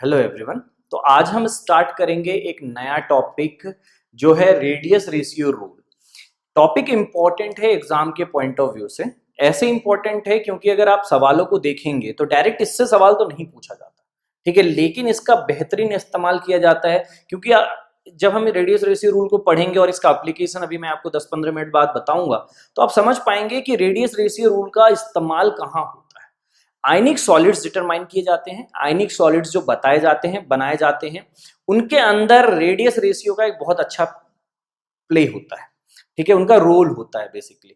Hello everyone. तो आज हम स्टार्ट करेंगे एक नया टॉपिक जो है radius ratio rule. Topic important है एग्जाम के पॉइंट ऑफ व्यू से। ऐसे इंपॉर्टेंट है क्योंकि अगर आप सवालों को देखेंगे तो डायरेक्ट इससे सवाल तो नहीं पूछा जाता, ठीक है, लेकिन इसका बेहतरीन इस्तेमाल किया जाता है क्योंकि जब हम रेडियस रेशियो रूल को पढ़ेंगे और इसका एप्लीकेशन अभी मैं आपको 10-15 मिनट बाद बताऊंगा तो आप समझ पाएंगे कि रेडियस रेशियो रूल का इस्तेमाल कहाँ होता है। आयनिक सॉलिड्स डिटरमाइन किए जाते हैं, आयनिक सॉलिड्स जो बताए जाते हैं, बनाए जाते हैं, उनके अंदर रेडियस रेशियो का एक बहुत अच्छा प्ले होता है, ठीक है, उनका रोल होता है बेसिकली।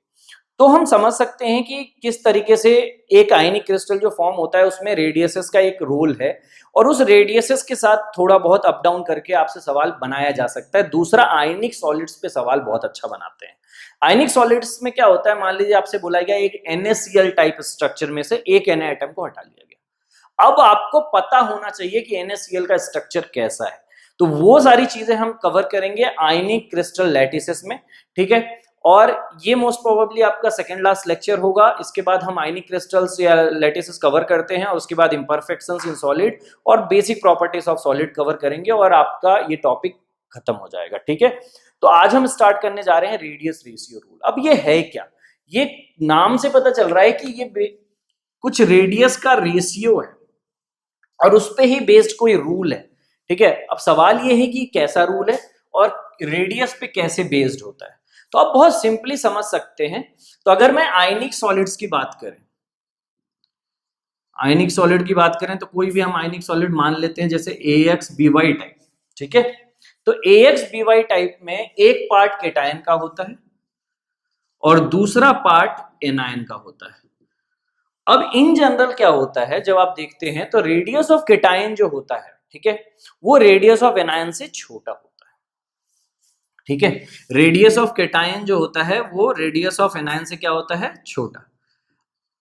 तो हम समझ सकते हैं कि किस तरीके से एक आयनिक क्रिस्टल जो फॉर्म होता है उसमें रेडियसेस का एक रोल है और उस रेडियसेस के साथ थोड़ा बहुत अप डाउन करके आपसे सवाल बनाया जा सकता है। दूसरा, आयनिक सॉलिड्स पे सवाल बहुत अच्छा बनाते हैं। आयनिक सॉलिड्स में क्या होता है, मान लीजिए आपसे बोला गया एक NaCl टाइप स्ट्रक्चर में से एक Na एटम को हटा लिया गया। अब आपको पता होना चाहिए कि NaCl का स्ट्रक्चर कैसा है, तो वो सारी चीजें हम कवर करेंगे आयनिक क्रिस्टल लैटिसेस में, ठीक है। और ये मोस्ट प्रोबेबली आपका सेकंड लास्ट लेक्चर होगा। इसके बाद हम आयनिक क्रिस्टल्स या लैटिसेस कवर करते हैं और उसके बाद इम्परफेक्शंस इन सॉलिड और basic properties of solid cover करेंगे और आपका ये टॉपिक खत्म हो जाएगा, ठीक है। तो आज हम स्टार्ट करने जा रहे हैं रेडियस रेशियो रूल। अब ये है क्या, ये नाम से पता चल रहा है कि ये कुछ रेडियस का रेशियो है और उस पे ही बेस्ड कोई रूल है, ठीक है। अब सवाल ये है कि कैसा रूल है और रेडियस पे कैसे बेस्ड होता है। तो आप बहुत सिंपली समझ सकते हैं। तो अगर मैं आयनिक सॉलिड्स की बात करें, आयनिक सॉलिड की बात करें तो कोई भी हम आयनिक सॉलिड मान लेते हैं जैसे AXBY टाइप, ठीक है। तो AXBY टाइप में एक पार्ट केटायन का होता है और दूसरा पार्ट एनायन का होता है। अब इन जनरल क्या होता है, जब आप देखते हैं तो रेडियस ऑफ केटायन जो होता है, ठीक है, वो रेडियस ऑफ एनायन से छोटा होता है, ठीक है। रेडियस ऑफ केटायन जो होता है वो रेडियस ऑफ एनायन से क्या होता है, छोटा।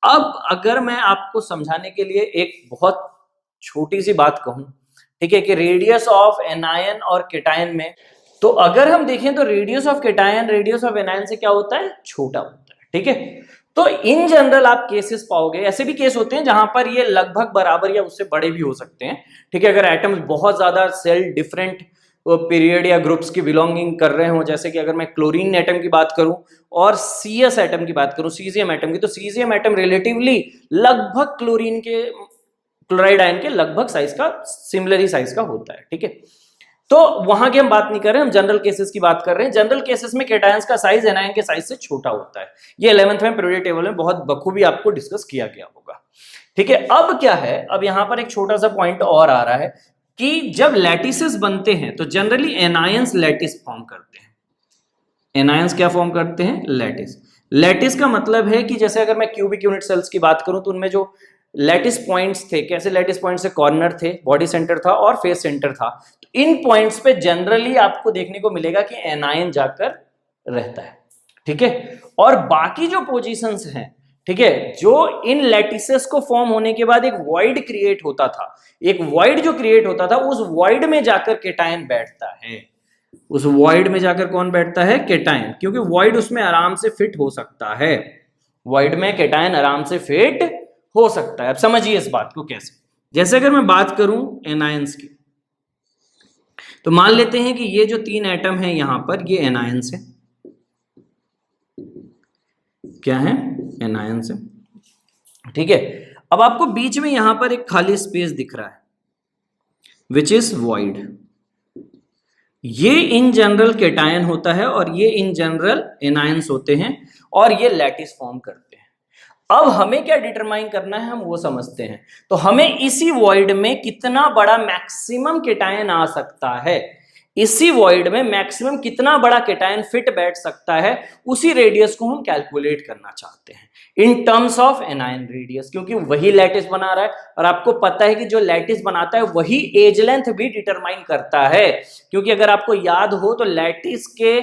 अब अगर मैं आपको समझाने के लिए एक बहुत छोटी सी बात कहूं, ठीक है, कि रेडियस ऑफ एनायन और केटायन में, तो अगर हम देखें तो radius of cation radius of anion से क्या होता है, छोटा होता है, ठीक है। तो इन जनरल आप केसेस पाओगे, ऐसे भी केस होते हैं जहां पर ये लगभग बराबर या उससे बड़े भी हो सकते हैं, ठीक है। अगर एटम्स बहुत ज्यादा सेल डिफरेंट पीरियड या ग्रुप्स की बिलोंगिंग कर रहे हो, जैसे कि अगर मैं क्लोरीन एटम की बात करूं और CS एटम की बात करूं, सीजियम एटम की, तो सीजियम एटम रिलेटिवली लगभग क्लोरीन के, क्लोराइड आयन के लगभग साइज का, सिमिलर ही साइज का होता है, ठीक है। तो वहां की हम बात नहीं कर रहे हैं, हम जनरल केसेस की बात कर रहे हैं। जनरल केसेस में केटायंस का साइज एनायन के साइज से छोटा होता है। ये 11th में पीरियोडिक टेबल में बहुत बखूबी आपको डिस्कस किया गया होगा, ठीक है। अब क्या है, अब यहां पर एक छोटा सा पॉइंट और आ रहा है कि जब लैटिसेस बनते हैं तो जनरली एनायंस लैटिस फॉर्म करते हैं। एनायंस क्या फॉर्म करते हैं, लैटिस। लैटिस का मतलब है कि जैसे अगर मैं क्यूबिक यूनिट सेल्स की बात करूं तो उनमें जो लैटिस पॉइंट्स थे, कैसे लैटिस पॉइंट्स से, कॉर्नर थे, बॉडी सेंटर था और फेस सेंटर था। तो इन पॉइंट्स पे जनरली आपको देखने को मिलेगा कि एनायन जाकर रहता है, ठीक है। और बाकी जो पोजीशंस हैं, ठीक है, जो इन लैटिसेस को फॉर्म होने के बाद एक वॉइड क्रिएट होता था, एक वॉइड जो क्रिएट होता था उस वॉइड में जाकर केटायन बैठता है। उस वॉइड में जाकर कौन बैठता है, केटायन, क्योंकि वॉइड उसमें आराम से फिट हो सकता है। वॉइड में केटायन आराम से फिट हो सकता है। अब समझिए इस बात को कैसे। जैसे अगर मैं बात करूं एनायंस की, तो मान लेते हैं कि ये जो 3 एटम है यहां पर, ये एनायंस है। क्या है, एनायंस है, ठीक है। अब आपको बीच में यहां पर एक खाली स्पेस दिख रहा है विच इज वॉइड। ये इन जनरल केटायन होता है और ये इन जनरल एनायंस होते हैं और ये लैटिस फॉर्म करते हैं। अब हमें क्या डिटरमाइन करना है, हम वो समझते हैं। तो हमें इसी वॉइड में कितना बड़ा मैक्सिमम केटायन आ सकता है, इसी वॉइड में मैक्सिमम कितना बड़ा केटायन फिट बैठ सकता है, उसी रेडियस को हम कैलकुलेट करना चाहते हैं in terms of anion radius, क्योंकि वही लैटिस बना रहा है और आपको पता है कि जो लैटिस बनाता है वही एज लेंथ भी डिटरमाइन करता है। क्योंकि अगर आपको याद हो तो लैटिस के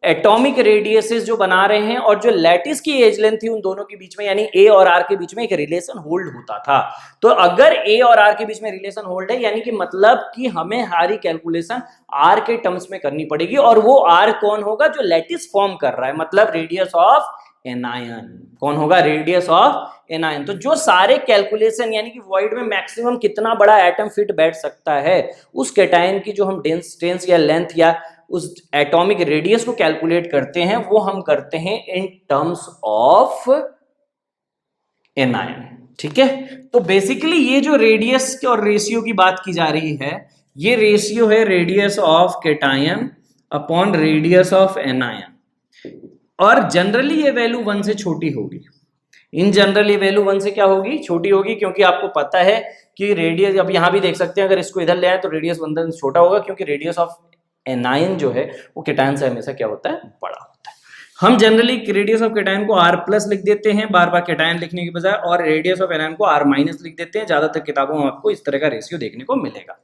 एटॉमिक रेडियसेस जो बना रहे हैं और जो लैटिस की एज लेंथ थी, उन दोनों के बीच में यानी A और R के बीच में एक रिलेशन होल्ड होता था। तो अगर A और R के बीच में रिलेशन होल्ड है यानी कि मतलब कि हमें हमारी कैलकुलेशन R के टर्म्स में करनी पड़ेगी और वो R कौन होगा, जो लैटिस फॉर्म कर रहा है, मतलब रेडियस ऑफ एनायन। कौन होगा, रेडियस ऑफ एनायन। तो जो सारे कैलकुलेशन यानी कि वॉइड में मैक्सिमम कितना बड़ा एटम फिट बैठ सकता है, उस कैटायन की जो हम डिस्टेंस या लेंथ या उस एटॉमिक रेडियस को कैलकुलेट करते हैं, वो हम करते हैं इन टर्म्स ऑफ एनायन। ठीक है, तो बेसिकली ये जो रेडियस और रेशियो की बात की जा रही है, ये रेशियो है radius of cation upon radius of anion, और जनरली ये वैल्यू 1 से छोटी होगी। इन जनरल ये वैल्यू 1 से क्या होगी, छोटी होगी, क्योंकि आपको पता है कि रेडियस, अब यहां भी देख सकते हैं, अगर इसको इधर ले आए तो रेडियस 1 से छोटा होगा, क्योंकि रेडियस ऑफ एनायन जो है वो कैटायन से हमेशा क्या होता है, बड़ा होता है। हम जनरली रेडियस ऑफ कैटायन को R+ लिख देते हैं बार बार कैटायन लिखने के बजाय, और रेडियस ऑफ एनायन को R- लिख देते हैं। ज्यादातर किताबों में आपको इस तरह का रेशियो देखने को मिलेगा।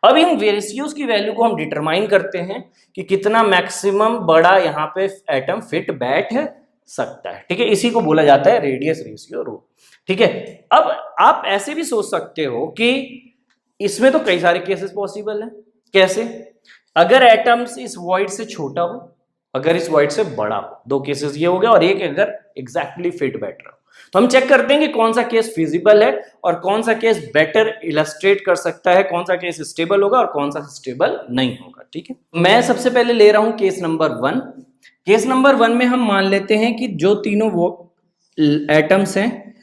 अब इन रेशियोज की वैल्यू को हम डिटरमाइन करते हैं कि कितना मैक्सिमम बड़ा यहाँ पे एटम फिट बैठ सकता है। ठीक है, इसी को बोला जाता है रेडियस रेशियो रूल। ठीक है, अब आप ऐसे भी सोच सकते हो कि इसमें तो कई सारे केसेस पॉसिबल हैं। कैसे? अगर एटम्स इस वॉइड से छोटा हो, अगर इस वॉइड से बड़ा हो, दो केसेस ये हो गया, और एक अगर एग्जैक्टली फिट बैठ रहा हो, तो हम चेक करते हैं कि कौन सा केस फिजिबल है और कौन सा केस बेटर इलस्ट्रेट कर सकता है, कौन सा केस स्टेबल होगा और कौन सा स्टेबल नहीं होगा। ठीक है, मैं सबसे पहले ले रहा हूं केस नंबर 1। केस नंबर 1 में हम मान लेते हैं कि जो तीनों वो एटम्स हैं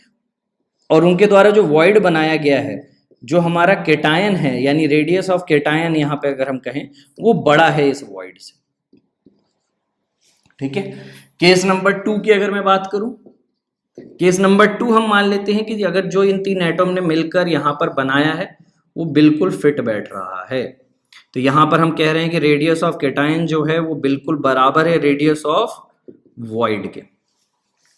और उनके द्वारा जो वॉइड बनाया गया है, जो हमारा कैटायन है, यानी रेडियस ऑफ कैटायन यहां पे अगर हम कहें, वो बड़ा है इस वॉइड से। ठीक है, केस नंबर 2 की अगर मैं बात करूं, केस नंबर 2 हम मान लेते हैं कि अगर जो इन तीन एटम ने मिलकर यहां पर बनाया है वो बिल्कुल फिट बैठ रहा है, तो यहां पर हम कह रहे हैं कि रेडियस ऑफ कैटायन जो है वो बिल्कुल बराबर है रेडियस ऑफ वॉइड के।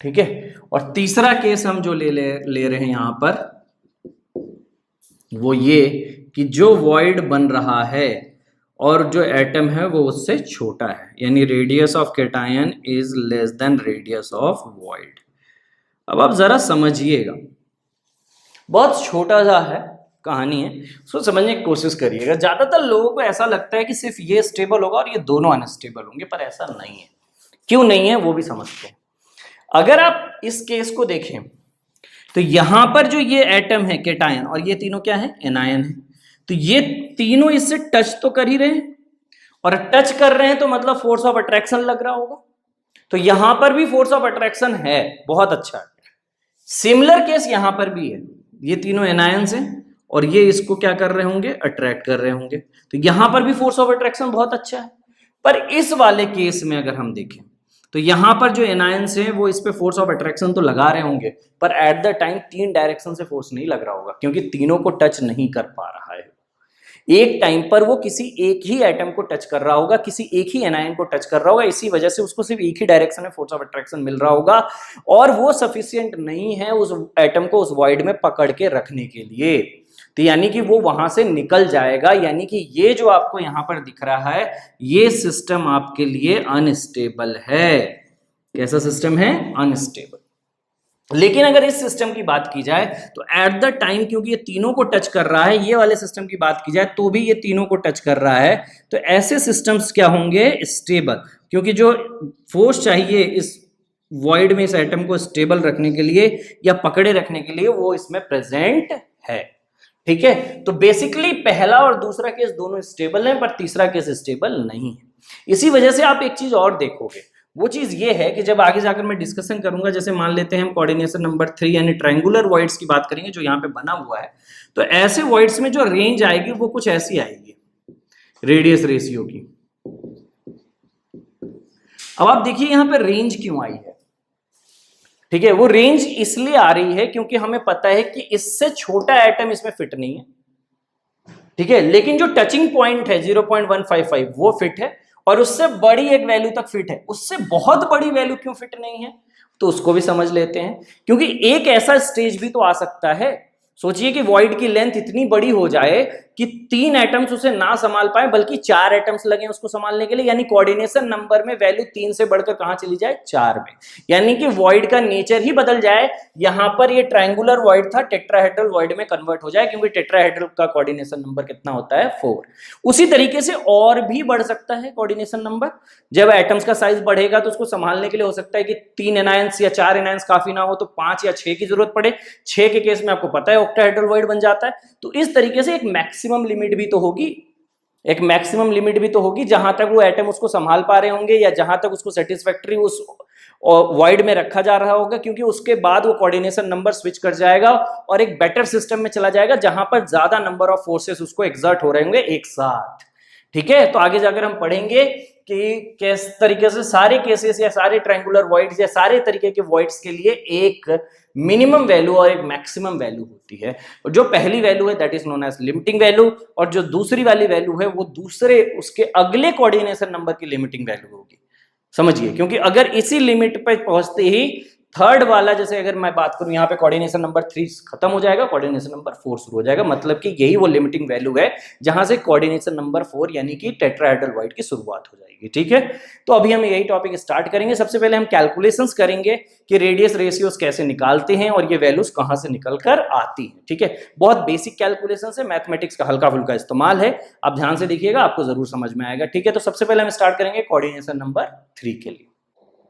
ठीक है, और तीसरा केस हम जो ले रहे हैं यहां पर, वो ये कि जो वॉइड बन रहा है और जो एटम है वो उससे छोटा है, यानी radius of cation is less than radius of void. अब आप जरा समझिएगा, बहुत छोटा सा है, कहानी है, उसको समझने की कोशिश करिएगा। ज्यादातर लोगों को ऐसा लगता है कि सिर्फ ये स्टेबल होगा और ये दोनों अनस्टेबल होंगे, पर ऐसा नहीं है। क्यों नहीं है वो भी समझते हैं। अगर आप इस केस को देखें तो यहां पर जो ये एटम है कैटायन और ये तीनों क्या है, एनायन है, तो ये तीनों इससे टच तो कर ही रहे हैं, और टच कर रहे हैं तो मतलब फोर्स ऑफ अट्रैक्शन लग रहा होगा, तो यहां पर भी फोर्स ऑफ अट्रैक्शन है, बहुत अच्छा है। सिमिलर केस यहां पर भी है, ये तीनों एनायंस हैं और ये इसको क्या कर रहे होंगे, अट्रैक्ट कर रहे होंगे, तो यहां पर भी फोर्स ऑफ अट्रैक्शन बहुत अच्छा है। पर इस वाले केस में अगर हम देखें तो यहां पर जो एनायंस हैं वो इस पे फोर्स ऑफ अट्रैक्शन तो लगा रहे होंगे, पर एट द टाइम तीन डायरेक्शन से फोर्स नहीं लग रहा होगा, क्योंकि तीनों को टच नहीं कर पा रहा है। एक टाइम पर वो किसी एक ही एटम को टच कर रहा होगा, किसी एक ही एनायन को टच कर रहा होगा, इसी वजह से उसको सिर्फ एक ही डायरेक्शन में फोर्स ऑफ अट्रैक्शन मिल रहा होगा, और वो सफिशिएंट नहीं है उस एटम को उस वॉइड में पकड़ के रखने के लिए, तो यानी कि वो वहां से निकल जाएगा। यानी कि ये जो आपको यहां पर दिख रहा है, ये सिस्टम आपके लिए अनस्टेबल है। कैसा सिस्टम है, अनस्टेबल। लेकिन अगर इस सिस्टम की बात की जाए तो एट द टाइम, क्योंकि ये तीनों को टच कर रहा है, ये वाले सिस्टम की बात की जाए तो भी ये तीनों को टच कर रहा है, तो ऐसे सिस्टम्स क्या होंगे, स्टेबल, क्योंकि जो फोर्स चाहिए इस वॉइड में इस एटम को स्टेबल रखने के लिए या पकड़े रखने के लिए, वो इसमें प्रेजेंट है। ठीक है, तो बेसिकली पहला और दूसरा केस दोनों स्टेबल हैं, पर तीसरा केस स्टेबल नहीं है। इसी वजह से आप एक चीज और देखोगे, वो चीज ये है कि जब आगे जाकर मैं डिस्कशन करूंगा, जैसे मान लेते हैं हम कोऑर्डिनेशन नंबर 3 यानी ट्रायंगुलर वॉइड्स की बात करेंगे जो यहाँ पे बना हुआ है, तो ऐसे वॉइड्स में जो रेंज आएगी वो कुछ ऐसी आएगी रेडियस रेशियो की। अब आप देखिए यहाँ पे रेंज क्यों आई है। ठीक है, वो रेंज इसलिए आ रही है क्योंकि हमें पता है कि इससे छोटा एटम इसमें फिट नहीं है। ठीक है, लेकिन जो टचिंग पॉइंट है 0.155 वो फिट है, और उससे बड़ी एक वैल्यू तक फिट है। उससे बहुत बड़ी वैल्यू क्यों फिट नहीं है, तो उसको भी समझ लेते हैं। क्योंकि एक ऐसा स्टेज भी तो आ सकता है, सोचिए कि वॉइड की लेंथ इतनी बड़ी हो जाए कि 3 एटम्स उसे ना संभाल पाए बल्कि 4 एटम्स लगे उसको संभालने के लिए, यानी कोऑर्डिनेशन नंबर में वैल्यू 3 से बढ़कर कहां चली जाए, 4 में, यानी कि वॉइड का नेचर ही बदल जाए। यहां पर ये ट्रायंगुलर वॉइड था, टेट्राहेड्रल वॉइड में कन्वर्ट हो जाए, क्योंकि टेट्राहेड्रल का कोऑर्डिनेशन नंबर कितना होता है, 4। उसी तरीके से और भी बढ़ सकता है कोऑर्डिनेशन नंबर। जब एटम्स का साइज बढ़ेगा तो उसको संभालने के लिए हो सकता है कि 3 एनायंस या 4 एनायंस काफी ना हो तो 5 या 6 की जरूरत पड़े। 6 के केस में आपको पता है ऑक्टाहेड्रल वॉइड बन जाता है। तो इस तरीके से एक मैक्सिमम लिमिट भी तो होगी, एक मैक्सिमम लिमिट भी तो होगी जहां तक वो एटम उसको संभाल पा रहे होंगे या जहां तक उसको सेटिस्फैक्टरी उस वॉइड में रखा जा रहा होगा, क्योंकि उसके बाद वो कोऑर्डिनेशन नंबर स्विच कर जाएगा और एक बेटर सिस्टम में चला जाएगा जहां पर ज्यादा नंबर ऑफ फोर्सेस उसको एग्जर्ट हो रहे होंगे एक साथ। ठीक है, तो आगे जाकर हम पढ़ेंगे कि किस तरीके से सारे केसेस या सारे ट्रायंगुलर वॉइड्स या सारे तरीके के वॉइड्स के लिए एक मिनिमम वैल्यू और एक मैक्सिमम वैल्यू होती है। और जो पहली वैल्यू है that is known as limiting value, और जो दूसरी वाली वैल्यू है वो दूसरे उसके अगले कोऑर्डिनेशन नंबर की लिमिटिंग वैल्यू होगी। समझिए, क्योंकि अगर इसी लिमिट पे पहुंचते ही थर्ड वाला, जैसे अगर मैं बात करूं यहाँ पे कोऑर्डिनेशन नंबर 3 खत्म हो जाएगा, कोऑर्डिनेशन नंबर 4 शुरू हो जाएगा, मतलब कि यही वो लिमिटिंग वैल्यू है जहां से कोऑर्डिनेशन नंबर 4 यानी कि टेट्राहेड्रल वॉइड की शुरुआत हो जाएगी। ठीक है, तो अभी हम यही टॉपिक स्टार्ट करेंगे। सबसे पहले हम कैलकुलेशंस करेंगे कि रेडियस रेशियोज कैसे निकालते हैं और ये वैल्यूज कहां से निकल कर आती हैं। ठीक है, बहुत बेसिक कैलकुलेशंस है, मैथमेटिक्स का हल्का फुल्का इस्तेमाल है, आप ध्यान से देखिएगा, आपको जरूर समझ में आएगा। ठीक है, तो सबसे पहले हम स्टार्ट करेंगे कोऑर्डिनेशन नंबर 3 के लिए।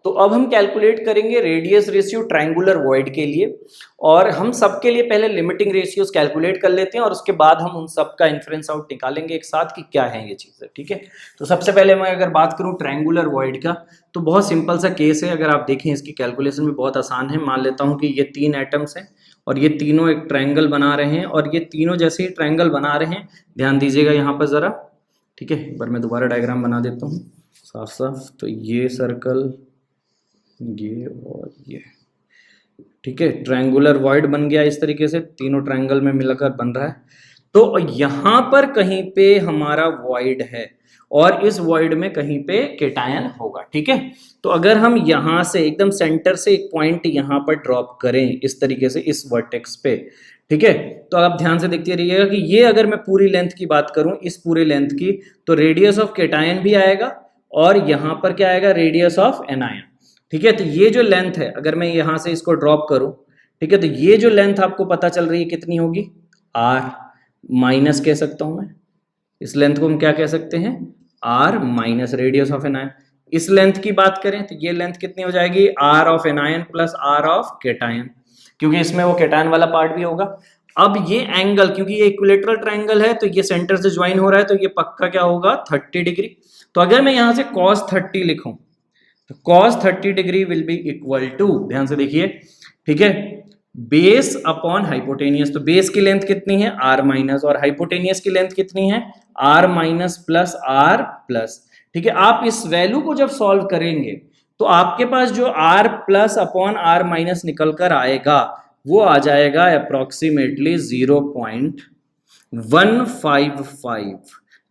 तो अब हम कैलकुलेट करेंगे रेडियस रेशियो ट्रायंगुलर वॉइड के लिए, और हम सबके लिए पहले लिमिटिंग रेशियोज कैलकुलेट कर लेते हैं और उसके बाद हम उन सब का इन्फ्रेंस आउट निकालेंगे एक साथ कि क्या है ये चीजें। ठीक है, तो सबसे पहले मैं अगर बात करूं ट्रायंगुलर वॉइड का, तो बहुत सिंपल सा केस है। अगर आप देखें इसकी कैलकुलेशन भी बहुत आसान है। मान लेता हूं कि ये 3 एटम्स हैं और ये तीनों एक ट्रायंगल बना रहे हैं, और ये तीनों जैसे ही ट्रायंगल बना रहे हैं, ध्यान दीजिएगा यहाँ पर जरा। ठीक है, एक बार मैं दोबारा डायग्राम बना देता हूँ साफ साफ। तो ये सर्कल, ये और ये, ठीक है, ट्रायंगुलर वॉइड बन गया इस तरीके से, तीनों ट्रायंगल में मिलकर बन रहा है। तो यहां पर कहीं पे हमारा वॉइड है और इस वॉइड में कहीं पे केटायन होगा। ठीक है, तो अगर हम यहां से एकदम सेंटर से एक पॉइंट यहां पर ड्रॉप करें इस तरीके से इस वर्टेक्स पे, ठीक है, तो आप ध्यान से देखते रहिएगा कि ये अगर मैं पूरी लेंथ की बात करूं, इस पूरे लेंथ की, तो रेडियस ऑफ केटायन भी आएगा और यहां पर क्या आएगा, रेडियस ऑफ एनायन। ठीक है, तो ये जो लेंथ है, अगर मैं यहां से इसको ड्रॉप करूं, ठीक है, तो ये जो लेंथ आपको पता चल रही है कितनी होगी, r माइनस कह सकता हूं मैं, इस लेंथ को हम क्या कह सकते हैं, r minus radius of anion. इस लेंथ की बात करें तो ये लेंथ कितनी हो जाएगी, r of anion plus r of cation, क्योंकि इसमें वो केटायन वाला पार्ट भी होगा। अब ये एंगल, क्योंकि ये इक्विलेटरल ट्रायंगल है तो ये सेंटर से ज्वाइन हो रहा है, तो ये पक्का क्या होगा, 30 डिग्री। तो अगर मैं यहां से cos 30 लिखूं तो cos 30 degree will be equal to, ध्यान से देखिए, ठीक है, बेस अपॉन हाइपोटेनियस। तो बेस की लेंथ कितनी है, r माइनस, और हाइपोटेनियस की लेंथ कितनी है, r minus plus r plus. ठीक है, आप इस वैल्यू को जब सॉल्व करेंगे तो आपके पास जो r plus upon r minus निकल कर आएगा वो आ जाएगा अप्रोक्सीमेटली 0.155।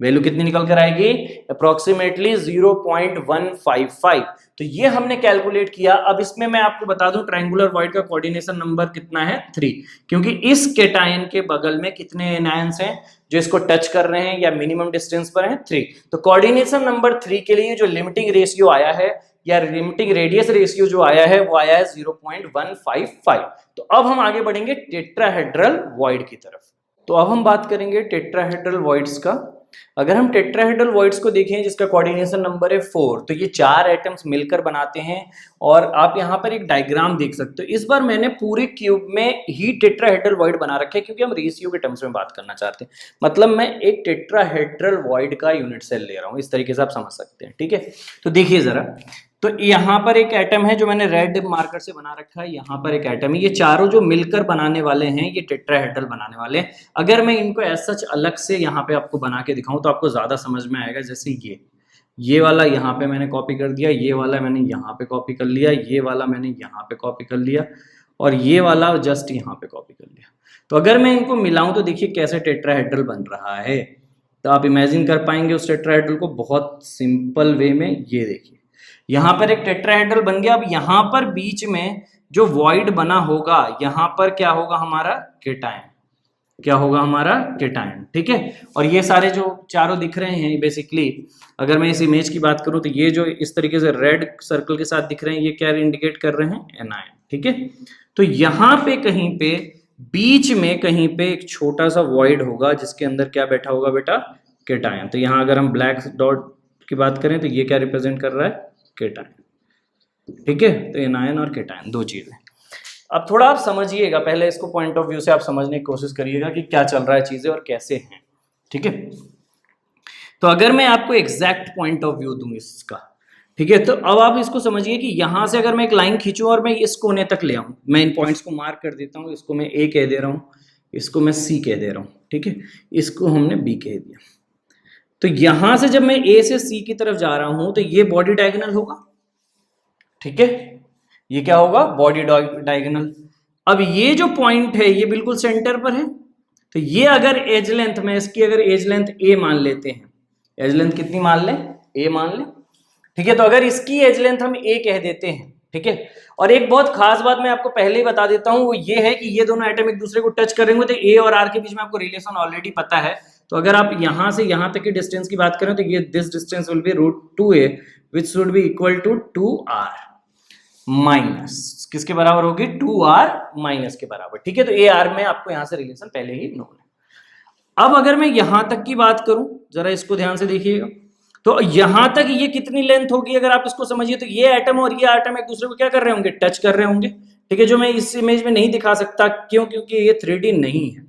वैल्यू कितनी निकल कर आएगी, अप्रोक्सीमेटली 0.155। तो ये हमने कैलकुलेट किया। अब इसमें मैं आपको बता दूं ट्रायंगुलर वॉइड का कोऑर्डिनेशन नंबर कितना है, 3, क्योंकि इस केटायन के बगल में कितने एनायंस हैं जो इसको टच कर रहे हैं या मिनिमम डिस्टेंस पर हैं, 3। तो कोऑर्डिनेशन नंबर 3 के लिए जो लिमिटिंग रेशियो आया है या लिमिटिंग रेडियस रेशियो जो आया है वो आया है 0.155। तो अब हम आगे बढ़ेंगे टेट्राहेड्रल वॉइड की तरफ। तो अब हम बात करेंगे टेट्राहेड्रल वॉइड्स का। अगर हम टेट्राहेड्रल वॉइड्स को देखें जिसका कोऑर्डिनेशन नंबर है 4, तो ये 4 एटम्स मिलकर बनाते हैं, और आप यहाँ पर एक डायग्राम देख सकते हो। इस बार मैंने पूरे क्यूब में ही टेट्राहेड्रल वॉइड बना रखा है क्योंकि हम रेशियो के टर्म्स में बात करना चाहते हैं। मतलब मैं एक टेट्राहेड्रल वॉइड का यूनिट सेल ले रहा हूँ, इस तरीके से आप समझ सकते हैं। ठीक है, तो देखिए जरा, तो यहाँ पर एक एटम है जो मैंने रेड मार्कर से बना रखा है, यहाँ पर एक एटम है, ये चारों जो मिलकर बनाने वाले हैं ये टेट्राहेड्रल बनाने वाले हैं। अगर मैं इनको एज सच अलग से यहाँ पे आपको बना के दिखाऊं तो आपको ज्यादा समझ में आएगा। जैसे ये वाला यहाँ पे मैंने कॉपी कर दिया, ये वाला मैंने यहाँ पे कॉपी कर लिया, ये वाला मैंने यहाँ पे कॉपी कर लिया, और ये वाला जस्ट यहाँ पे कॉपी कर लिया। तो अगर मैं इनको मिलाऊं तो देखिए कैसे टेट्राहेड्रल बन रहा है। तो आप इमेजिन कर पाएंगे उस टेट्राहेड्रल को बहुत सिंपल वे में। ये देखिए यहाँ पर एक टेट्राहेड्रल बन गया। अब यहाँ पर बीच में जो वॉइड बना होगा, यहाँ पर क्या होगा हमारा केटायन, क्या होगा हमारा केटायन, ठीक है। और ये सारे जो चारों दिख रहे हैं बेसिकली, अगर मैं इस इमेज की बात करूं तो ये जो इस तरीके से रेड सर्कल के साथ दिख रहे हैं ये क्या इंडिकेट कर रहे हैं, एनायन, ठीक है। तो यहां पे कहीं पे बीच में कहीं पे एक छोटा सा वॉइड होगा जिसके अंदर क्या बैठा होगा बेटा, केटायन। तो यहां अगर हम ब्लैक डॉट की बात करें तो ये क्या रिप्रेजेंट कर रहा है, केटायन, ठीक है। तो एनायन और केटायन दो चीजें। अब थोड़ा आप समझिएगा, पहले इसको पॉइंट ऑफ व्यू से आप समझने की कोशिश करिएगा कि क्या चल रहा है चीजें और कैसे हैं, ठीक है। तो अगर मैं आपको एग्जैक्ट पॉइंट ऑफ व्यू दूं इसका, ठीक है, तो अब आप इसको समझिए कि यहां से अगर मैं एक लाइन खींचूं और मैं इस कोने तक ले आऊं, मैं इन पॉइंट्स को मार्क कर देता हूं, इसको मैं ए कह दे रहा हूं, इसको मैं सी कह दे रहा हूं, ठीक है, इसको हमने बी कह दिया। तो यहां से जब मैं ए से सी की तरफ जा रहा हूं तो ये बॉडी डायगोनल होगा, ठीक है, ये क्या होगा, बॉडी डायगोनल। अब ये जो पॉइंट है ये बिल्कुल सेंटर पर है, तो ये अगर एज लेंथ में इसकी अगर एज लेंथ ए मान लेते हैं, एज लेंथ कितनी मान लें, ए मान लें, ठीक है। तो अगर इसकी एज लेंथ हम ए कह देते हैं, ठीक है। और एक बहुत खास बात मैं आपको पहले ही बता देता हूं, वो ये है कि ये दोनों एटम एक दूसरे को टच करेंगे तो ए और आर के बीच में आपको रिलेशन ऑलरेडी पता है। तो अगर आप यहां से यहां तक की डिस्टेंस की बात करें तो ये this distance will be √2a which should be equal to 2r minus किसके बराबर होगी, 2r माइनस के बराबर, ठीक है। तो ए आर में आपको यहां से रिलेशन पहले ही नोन है। अब अगर मैं यहां तक की बात करूं, जरा इसको ध्यान से देखिएगा, तो यहां तक ये कितनी लेंथ होगी, अगर आप इसको समझिए तो ये एटम और ये एटम एक दूसरे को क्या कर रहे होंगे, टच कर रहे होंगे, ठीक है। जो मैं इस इमेज में नहीं दिखा सकता, क्यों, क्योंकि ये 3D नहीं है,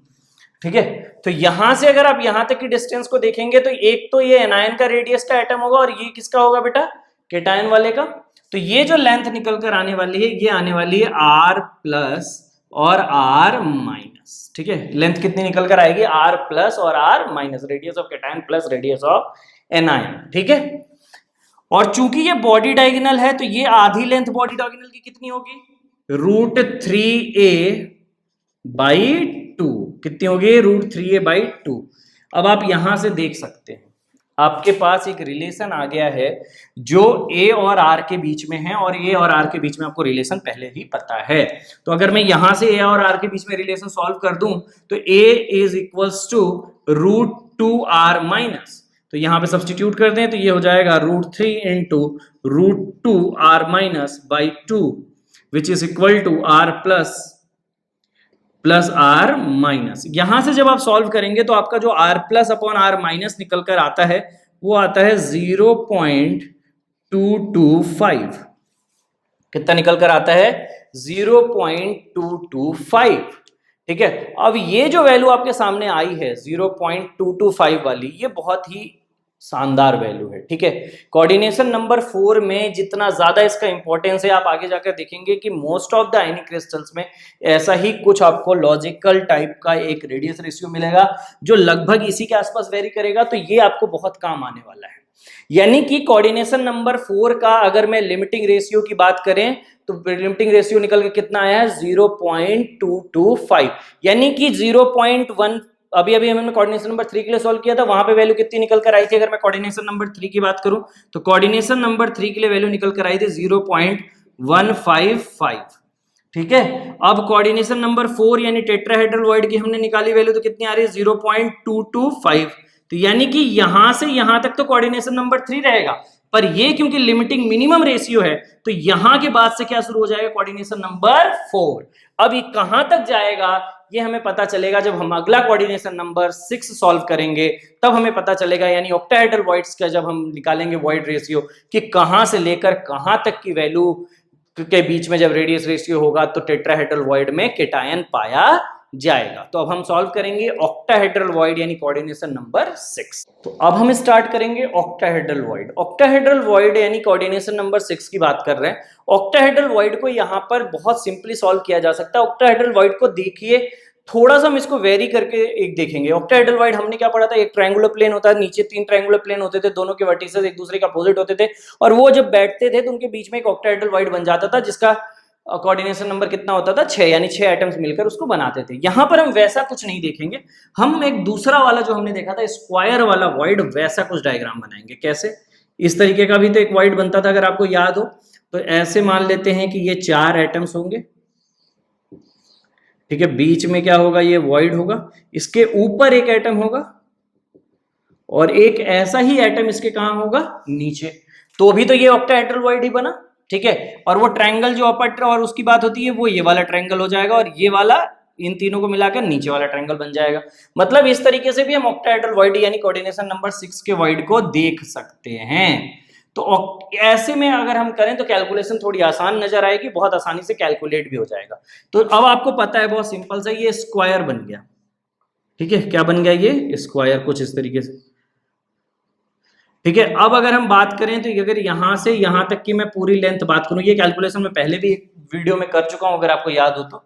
ठीक है। तो यहां से अगर आप यहां तक की डिस्टेंस को देखेंगे तो एक तो ये एनायन का रेडियस का एटम होगा और ये किसका होगा बेटा, केटायन वाले का। तो ये जो लेंथ निकल कर आने वाली है ये आने वाली है R प्लस और R माइनस, ठीक है। लेंथ कितनी निकल कर आएगी, R प्लस और R minus, radius of cation plus radius of anion, ठीक है। और चूंकि ये बॉडी डायगोनल है तो ये आधी लेंथ बॉडी डायगोनल की कितनी होगी, √3a/2, कितनी होगी, √3a/2। अब आप यहां से देख सकते हैं आपके पास एक रिलेशन आ गया है जो ए और आर के बीच में है, और ए और आर के बीच में आपको रिलेशन पहले ही पता है। तो अगर मैं यहां से ए और आर के बीच में रिलेशन सॉल्व कर दूं तो A is equals to √2r minus, तो यहां पे सब्सटीट्यूट कर दें तो ये हो जाएगा √3 into √2r minus by 2 which is equal to r plus r minus. यहां से जब आप सॉल्व करेंगे तो आपका जो r plus upon r minus निकल कर आता है वो आता है 0.225, कितना निकल कर आता है, 0.225, ठीक है। अब ये जो वैल्यू आपके सामने आई है 0.225 वाली, ये बहुत ही शानदार वैल्यू है, ठीक है। कोऑर्डिनेशन नंबर 4 में जितना ज्यादा इसका इंपॉर्टेंस है आप आगे जाकर देखेंगे कि most of the ionic crystals में ऐसा ही कुछ आपको लॉजिकल टाइप का एक रेडियस रेशियो मिलेगा जो लगभग इसी के आसपास वेरी करेगा, तो ये आपको बहुत काम आने वाला है। यानी कि कोऑर्डिनेशन नंबर 4 का अगर मैं लिमिटिंग रेशियो की बात करें तो लिमिटिंग रेशियो निकल के कितना आया है, 0.225, यानी कि 0.1, अभी हमने कोऑर्डिनेशन नंबर 3 के लिए सॉल्व किया था, वहां पे वैल्यू कितनी निकल कर आई थी, अगर मैं कोऑर्डिनेशन नंबर 3 की बात करूं तो कोऑर्डिनेशन नंबर 3 के लिए वैल्यू निकल कर आई थी 0.155, ठीक है। अब कोऑर्डिनेशन नंबर 4 यानी टेट्राहेड्रल वॉइड की हमने निकाली वैल्यू, तो कितनी आ रही है, 0.225, तो यानी कि यहां से यहां तक तो कोऑर्डिनेशन नंबर 3 रहेगा, पर ये क्योंकि लिमिटिंग मिनिमम रेशियो है तो यहां के बाद से क्या शुरू हो जाएगा, कोऑर्डिनेशन नंबर 4। अब ये कहां तक जाएगा ये हमें पता चलेगा जब हम अगला कोऑर्डिनेशन नंबर 6 सॉल्व करेंगे, तब हमें पता चलेगा, यानी ऑक्टाहेड्रल वॉइड्स का जब हम निकालेंगे वॉइड रेशियो कि कहां से लेकर कहां तक की वैल्यू के बीच में जब रेडियस रेशियो होगा तो टेट्राहेड्रल वॉइड में केटायन पाया जाएगा। तो अब हम सॉल्व करेंगे ऑक्टाहेड्रल वॉइड यानी कोऑर्डिनेशन नंबर 6। तो अब हम स्टार्ट करेंगे ऑक्टाहेड्रल वॉइड। ऑक्टाहेड्रल वॉइड यानी कोऑर्डिनेशन नंबर 6 की बात कर रहे हैं। ऑक्टाहेड्रल वॉइड को यहां पर बहुत सिंपली सॉल्व किया जा सकता है। ऑक्टाहेड्रल वॉइड को देखिए, थोड़ा सा हम इसको वेरी करके एक देखेंगे। ऑक्टाहेड्रल वॉइड हमने क्या पढ़ा था, एक ट्रायंगुलर प्लेन होता है, नीचे 3 ट्रायंगुलर प्लेन होते थे, दोनों के वर्टिसेस एक दूसरे के अपोजिट होते थे, और वो जब बैठते थे तो उनके बीच में एक ऑक्टाहेड्रल वॉइड बन जाता था जिसका कोऑर्डिनेशन नंबर कितना होता था, 6, यानी 6 एटम्स मिलकर उसको बनाते थे। यहां पर हम वैसा कुछ नहीं देखेंगे, हम एक दूसरा वाला जो हमने देखा था स्क्वायर वाला वॉइड, वैसा कुछ डायग्राम बनाएंगे। कैसे, इस तरीके का भी तो एक वॉइड बनता था अगर आपको याद हो, तो ऐसे मान लेते हैं कि ये 4 एटम्स होंगे, ठीक है, बीच में क्या होगा, ये वॉइड होगा, इसके ऊपर एक एटम होगा और एक ऐसा ही एटम इसके कहां होगा, नीचे, तो भी तो ये ऑक्टाहेड्रल वॉइड ही बना। ठीक है, और वो ट्रायंगल जो अपर और उसकी बात होती है वो ये वाला ट्रायंगल हो जाएगा और ये वाला इन तीनों को मिलाकर नीचे वाला ट्रायंगल बन जाएगा। मतलब इस तरीके से भी हम ऑक्टाहेड्रल वॉइड यानी कोऑर्डिनेशन नंबर 6 के वॉइड को देख सकते हैं। तो ऐसे में अगर हम करें तो कैलकुलेशन थोड़ी आसान नजर आएगी, बहुत आसानी से कैलकुलेट भी हो जाएगा। तो अब आपको पता है, बहुत सिंपल सा, ये स्क्वायर बन गया। ठीक है, क्या बन गया, ये स्क्वायर कुछ इस तरीके से। ठीक है, अब अगर हम बात करें तो अगर यहां से यहां तक की मैं पूरी लेंथ बात करूं, ये कैलकुलेशन मैं पहले भी एक वीडियो में कर चुका हूं अगर आपको याद हो तो।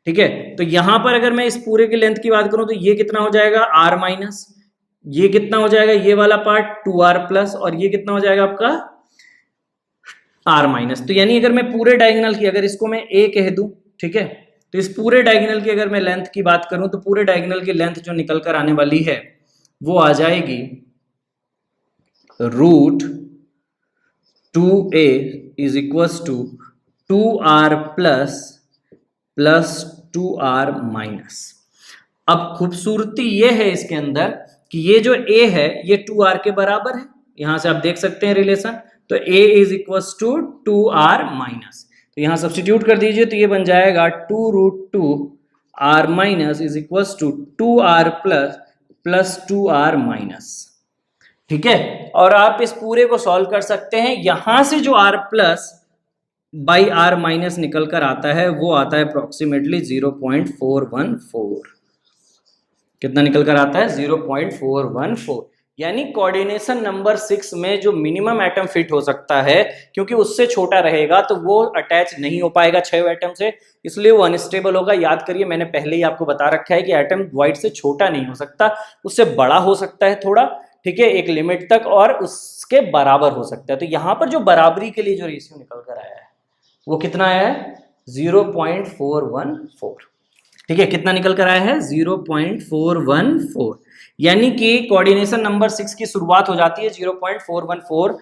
ठीक है, तो यहां पर अगर मैं इस पूरे की लेंथ की बात करूं तो ये कितना हो जाएगा, r माइनस, ये कितना हो जाएगा, ये वाला पार्ट 2r प्लस, और ये कितना हो जाएगा आपका r माइनस। तो यानी अगर मैं पूरे डायगोनल की, अगर इसको मैं a कह दूं, ठीक है, तो इस पूरे डायगोनल की अगर मैं लेंथ की बात करूं तो पूरे डायगोनल की लेंथ जो निकल कर आने वाली है वो आ जाएगी root 2a is equals to 2r plus 2r minus. अब खूबसूरती ये है इसके अंदर कि ये जो a है ये 2r के बराबर है, यहां से आप देख सकते हैं रिलेशन। तो a is equals to 2r minus, तो यहां सब्स्टिट्यूट कर दीजिए तो ये बन जाएगा 2√2r minus is equals to 2r plus 2r minus. ठीक है, और आप इस पूरे को सॉल्व कर सकते हैं, यहां से जो r plus by r minus निकल कर आता है वो आता है अप्रोक्सीमेटली 0.414। कितना निकल कर आता है, 0.414। यानी कोऑर्डिनेशन नंबर 6 में जो मिनिमम एटम फिट हो सकता है, क्योंकि उससे छोटा रहेगा तो वो अटैच नहीं हो पाएगा 6 एटम से, इसलिए वो अनस्टेबल होगा। याद करिए, मैंने पहले ही आपको बता रखा है कि एटम वॉइड से छोटा नहीं हो सकता, उससे बड़ा हो सकता है थोड़ा, ठीक है, एक लिमिट तक, और उसके बराबर हो सकता है। तो यहां पर जो बराबरी के लिए जो रेशियो निकल कर आया है वो कितना आया है, 0.414। ठीक है, कितना निकल कर आया है, 0.414। यानी कि कोऑर्डिनेशन नंबर 6 की शुरुआत हो जाती है 0.414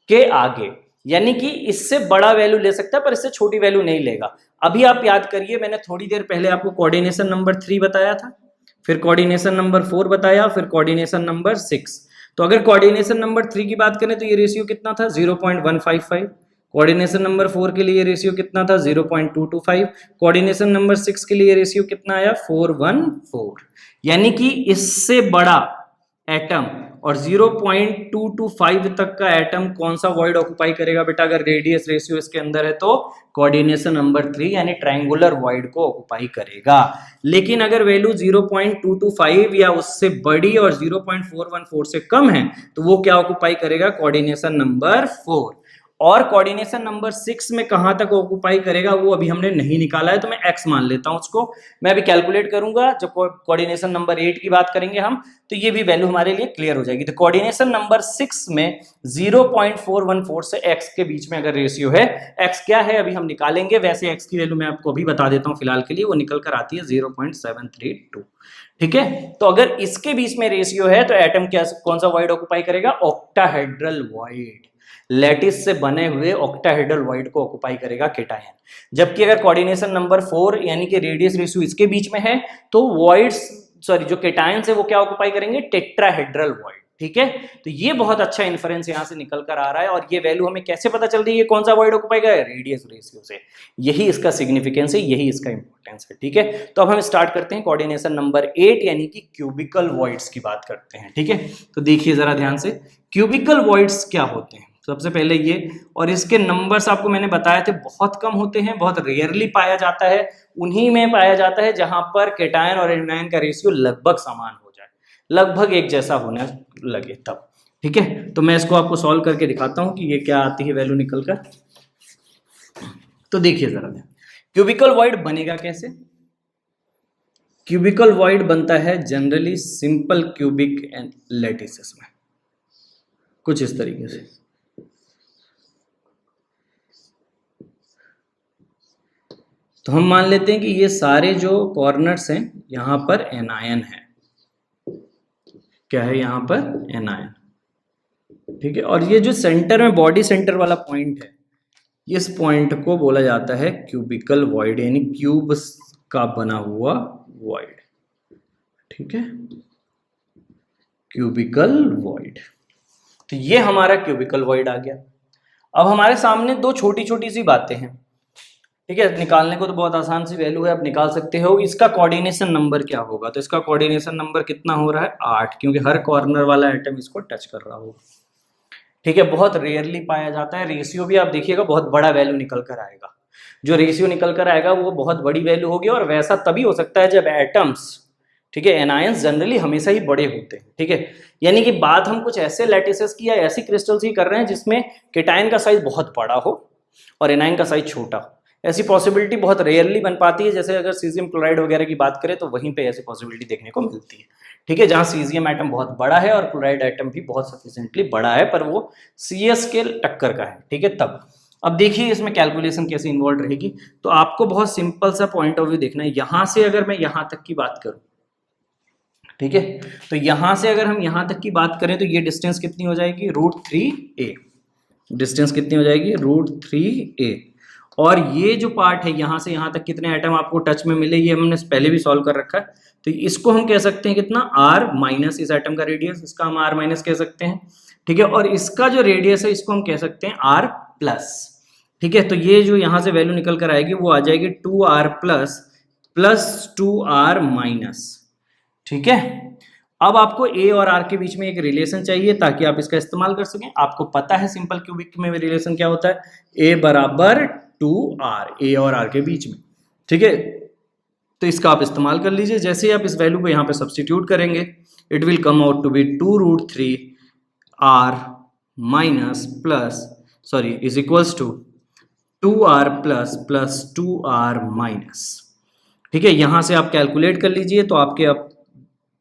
के आगे, यानी कि इससे बड़ा वैल्यू ले सकता है पर इससे छोटी वैल्यू नहीं लेगा। अभी आप याद करिए, मैंने थोड़ी देर पहले आपको कोऑर्डिनेशन नंबर 3 बताया था, फिर कोऑर्डिनेशन नंबर 4 बताया, फिर कोऑर्डिनेशन नंबर 6। तो अगर कोऑर्डिनेशन नंबर 3 की बात करें तो ये रेशियो कितना था, 0.155। कोऑर्डिनेशन नंबर 4 के लिए रेशियो कितना था, 0.225। कोऑर्डिनेशन नंबर 6 के लिए रेशियो कितना आया, 414। यानी कि इससे बड़ा एटम और 0.225 तक का एटम कौन सा वॉइड ऑक्युपाई करेगा बेटा, अगर रेडियस रेशियो इसके अंदर है तो कोऑर्डिनेशन नंबर 3 यानी ट्रायंगुलर वॉइड को ऑक्युपाई करेगा। लेकिन अगर वैल्यू 0.225 या उससे बड़ी और 0.414 से कम है तो वो क्या ऑक्युपाई करेगा, कोऑर्डिनेशन नंबर 4। और कोऑर्डिनेशन नंबर 6 में कहां तक ऑक्युपाई करेगा वो अभी हमने नहीं निकाला है, तो मैं x मान लेता हूं उसको। मैं अभी कैलकुलेट करूंगा, जब कोऑर्डिनेशन नंबर 8 की बात करेंगे हम तो ये भी वैल्यू हमारे लिए क्लियर हो जाएगी। तो कोऑर्डिनेशन नंबर 6 में 0.414 से x के बीच में अगर रेशियो है, x क्या है अभी हम निकालेंगे, वैसे x की वैल्यू मैं आपको अभी बता देता हूं फिलहाल के लिए, वो निकल कर आती है 0.732। ठीक है, तो अगर इसके बीच में रेशियो है तो एटम क्या कौन सा वॉइड ऑक्युपाई करेगा, ऑक्टाहेड्रल वॉइड, लैटिस से बने हुए ऑक्टाहेड्रल वॉइड को ऑक्युपाई करेगा केटायन। जबकि अगर कोऑर्डिनेशन नंबर 4 यानी कि रेडियस रेशियो इसके बीच में है तो वॉइड्स जो केटायंस है वो क्या ऑक्युपाई करेंगे, टेट्राहेड्रल वॉइड। ठीक है, तो ये बहुत अच्छा इन्फरेंस यहां से निकल कर आ रहा है। और ये वैल्यू हमें कैसे पता चल रही है कौन सा वॉइड ऑक्युपाई करेगा, रेडियस रेशियो से। यही इसका सिग्निफिकेंस है, यही इसका इंपॉर्टेंस है। ठीक है, तो अब हम स्टार्ट करते हैं कोऑर्डिनेशन नंबर 8 यानी कि क्यूबिकल वॉइड्स की बात करते हैं। ठीक है, तो देखिए जरा ध्यान से, क्यूबिकल वॉइड्स क्या होते हैं। सबसे पहले ये, और इसके नंबर्स आपको मैंने बताए थे बहुत कम होते हैं, बहुत रेयरली पाया जाता है, उन्हीं में पाया जाता है जहां पर केटायन और एनायन का रेशियो लगभग समान हो जाए, लगभग एक जैसा होने लगे तब। ठीक है, तो मैं इसको आपको सॉल्व करके दिखाता हूं कि ये क्या आती है वैल्यू निकलकर। तो देखिए जरा, क्यूबिकल वॉइड बनेगा कैसे। क्यूबिकल वॉइड बनता है generally simple cubic and lattices में, कुछ इस तरीके से। तो हम मान लेते हैं कि ये सारे जो कॉर्नर्स हैं यहां पर एनायन है, क्या है यहां पर एनायन। ठीक है, और ये जो सेंटर में बॉडी सेंटर वाला पॉइंट है, इस पॉइंट को बोला जाता है क्यूबिकल वॉइड, यानी क्यूब का बना हुआ वॉइड, ठीक है, क्यूबिकल वॉइड। तो ये हमारा क्यूबिकल वॉइड आ गया। अब हमारे सामने दो छोटी छोटी सी बातें हैं, ठीक है, निकालने को तो बहुत आसान सी वैल्यू है, आप निकाल सकते हो। इसका कोऑर्डिनेशन नंबर क्या होगा, तो इसका कोऑर्डिनेशन नंबर कितना हो रहा है 8, क्योंकि हर कॉर्नर वाला एटम इसको टच कर रहा होगा, ठीक है। बहुत रेयरली पाया जाता है। रेशियो भी आप देखिएगा बहुत बड़ा वैल्यू निकल कर आएगा, जो रेशियो निकल कर आएगा वो बहुत बड़ी वैल्यू होगी, और वैसा तभी हो सकता है जब एटम्स, ठीक है, एनायंस जनरली हमेशा ही बड़े होते हैं, ठीक है। यानी कि बात हम कुछ ऐसे लैटिसेस की या ऐसी क्रिस्टल्स की कर रहे हैं जिसमें केटायन का साइज बहुत बड़ा हो और एनायन का साइज छोटा हो। ऐसी पॉसिबिलिटी बहुत रेयरली बन पाती है, जैसे अगर सीजियम क्लोराइड वगैरह की बात करें तो वहीं पे ऐसी पॉसिबिलिटी देखने को मिलती है, ठीक है, जहां सीजियम एटम बहुत बड़ा है और क्लोराइड एटम भी बहुत सफिशिएंटली बड़ा है, पर वो CS के टक्कर का है, ठीक है। तब अब देखिए इसमें कैलकुलेशन कैसे इन्वॉल्व रहेगी। तो आपको बहुत सिंपल सा पॉइंट ऑफ व्यू देखना है। यहां से अगर मैं यहां तक की बात करूं, ठीक है, तो यहां से अगर हम यहां तक की बात करें तो ये डिस्टेंस कितनी हो जाएगी, √3a। डिस्टेंस कितनी हो जाएगी, √3a। और ये जो पार्ट है यहां से यहां तक कितने एटम आपको टच में मिले, ये हमने पहले भी सॉल्व कर रखा है। तो इसको हम कह सकते हैं कितना, R-, इस एटम का रेडियस, इसका हम R- कह सकते हैं, ठीक है। और इसका जो रेडियस है इसको हम कह सकते हैं R+, ठीक है। तो ये जो यहां से वैल्यू निकल कर आएगी वो आ जाएगी 2R+ + 2R-, ठीक है। अब आपको A और R के बीच में एक रिलेशन चाहिए ताकि आप इसका इस्तेमाल कर सकें। आपको पता है सिंपल क्यूबिक में रिलेशन क्या होता है, A = 2R, A और R के बीच में, ठीक है। तो इसका आप इस्तेमाल कर लीजिए। जैसे ही आप इस वैल्यू को यहाँ पे सब्सटीट्यूट करेंगे, it will come out to be 2√3R- is equals to 2R+ + 2R-, ठीक है। यहां से आप कैलकुलेट कर लीजिए तो आपके अब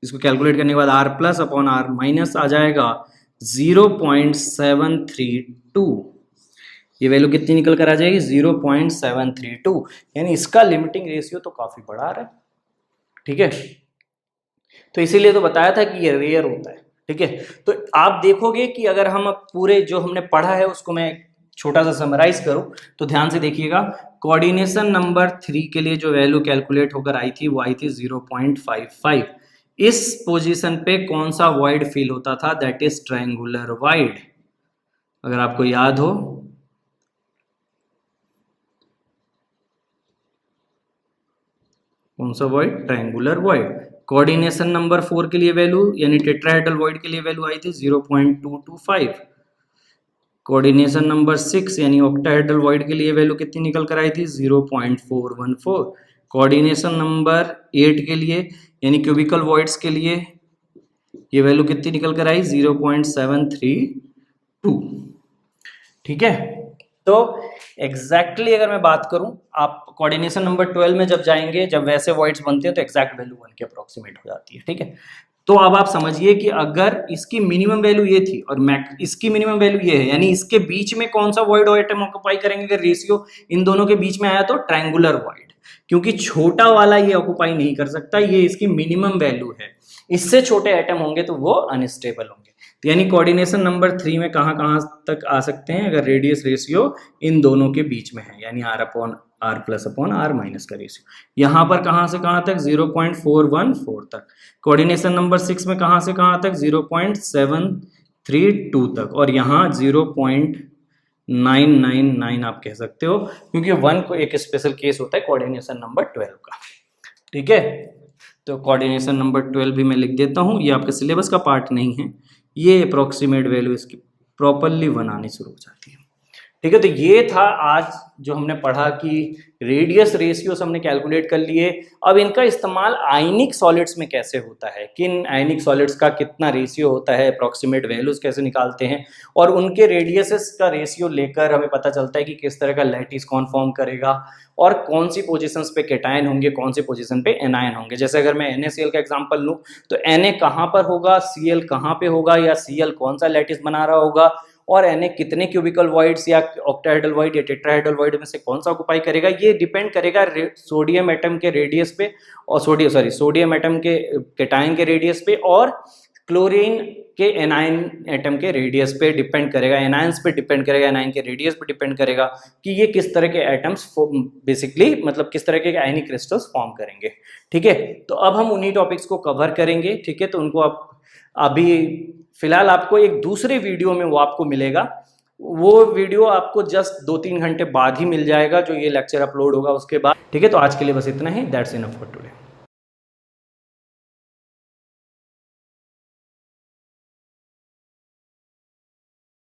इसको कैलकुलेट करने के बाद R+/R- आ जाएगा 0.732। ये वैल्यू कितनी निकल कर आ जाएगी, 0.732। यानी इसका लिमिटिंग रेशियो तो काफी बड़ा आ रहा है, ठीक है। तो इसीलिए तो बताया था कि ये रेयर होता है, ठीक है। तो आप देखोगे कि अगर हम अब पूरे जो हमने पढ़ा है उसको मैं छोटा सा समराइज करूं तो ध्यान से देखिएगा। कोऑर्डिनेशन नंबर 3 के लिए जो वैल्यू कैलकुलेट होकर आई थी वो आई थी 0.55। इस पोजीशन पे कौन सा वॉइड फील होता था, दैट इज ट्रायंगुलर वॉइड। अगर आपको याद हो, कौन सा void, triangular void. Coordination number 4 के लिए वैल्यू यानी टेट्राहेड्रल वॉइड के लिए वैल्यू आई थी 0.225। कोऑर्डिनेशन नंबर 6 यानी ऑक्टाहेड्रल वॉइड के लिए वैल्यू कितनी निकल कर आई थी, 0.414। कोऑर्डिनेशन नंबर 8 के लिए यानी क्यूबिकल वॉइड्स के लिए ये वैल्यू कितनी निकल कर आई, 0.732, ठीक है। तो एग्जैक्टली अगर मैं बात करूं, आप कोऑर्डिनेशन नंबर 12 में जब जाएंगे, जब वैसे वॉइड्स बनते हैं तो एग्जैक्ट वैल्यू 1 के अप्रोक्सीमेट हो जाती है, ठीक है। तो अब आप समझिए कि अगर इसकी मिनिमम वैल्यू ये थी और इसकी मिनिमम वैल्यू ये है, यानी इसके बीच में कौन सा वॉइड एटम ऑक्युपाई करेंगे, अगर रेशियो इन दोनों के बीच में आया तो ट्रायंगुलर वॉइड, क्योंकि छोटा वाला ये ऑक्युपाई नहीं कर सकता, ये इसकी मिनिमम वैल्यू है। इससे छोटे एटम होंगे तो वो अनस्टेबल होंगे। तो यानी कोऑर्डिनेशन नंबर 3 में कहां कहां तक आ सकते हैं, अगर रेडियस रेशियो इन दोनों के बीच में है, यानी R/R+/R- का रेशियो। यहां पर कहां से कहां तक, 0.414 तक। कोऑर्डिनेशन नंबर 6 में कहां से कहां तक, 0.732 तक। और यहां 0.999 आप कह सकते हो, क्योंकि 1 को एक स्पेशल केस होता है कोऑर्डिनेशन नंबर 12 का, ठीक है। तो कोऑर्डिनेशन नंबर 12 भी मैं लिख देता हूं, ये आपके सिलेबस का पार्ट नहीं है, ये अप्रोक्सीमेट वैल्यू इसकी प्रॉपरली 1 आनी शुरू हो जाती है, ठीक है। तो ये था आज जो हमने पढ़ा कि रेडियस रेशियोस हमने कैलकुलेट कर लिए। अब इनका इस्तेमाल आयनिक सॉलिड्स में कैसे होता है, किन आयनिक सॉलिड्स का कितना रेशियो होता है, अप्रोक्सीमेट वैल्यूज कैसे निकालते हैं, और उनके रेडियसेस का रेशियो लेकर हमें पता चलता है कि किस तरह का लैटिस कौन फॉर्म करेगा और कौन सी पोजीशंस पे कैटायन होंगे, कौन सी पोजीशन पे एनायन होंगे। जैसे अगर मैं NaCl का एग्जांपल लूं तो Na कहां पर होगा, Cl कहां पे होगा, या Cl कौन सा लैटिस बना रहा होगा, और Na कितने क्यूबिकल वॉइड्स या ऑक्टाहेड्रल वॉइड या टेट्राहेड्रल वॉइड में से कौन सा ऑक्युपाई करेगा, ये डिपेंड करेगा सोडियम एटम के रेडियस पे, और सोडियम एटम के कैटायन के रेडियस पे, और क्लोरीन के एनायन एटम के रेडियस पे डिपेंड करेगा, एनायंस पे डिपेंड करेगा, एनायन के रेडियस पे डिपेंड करेगा कि ये किस तरह के एटम्स बेसिकली मतलब किस तरह के आयनिक क्रिस्टल्स फॉर्म करेंगे। ठीक है, तो अब हम उन्हीं टॉपिक्स को कवर करेंगे। ठीक है, तो उनको आप अभी फिलहाल आपको एक दूसरे वीडियो में वो आपको मिलेगा, वो वीडियो आपको जस्ट 2-3 घंटे बाद ही मिल जाएगा, जो ये लेक्चर अपलोड होगा उसके बाद। ठीक है, तो आज के लिए बस इतना ही। That's enough for today.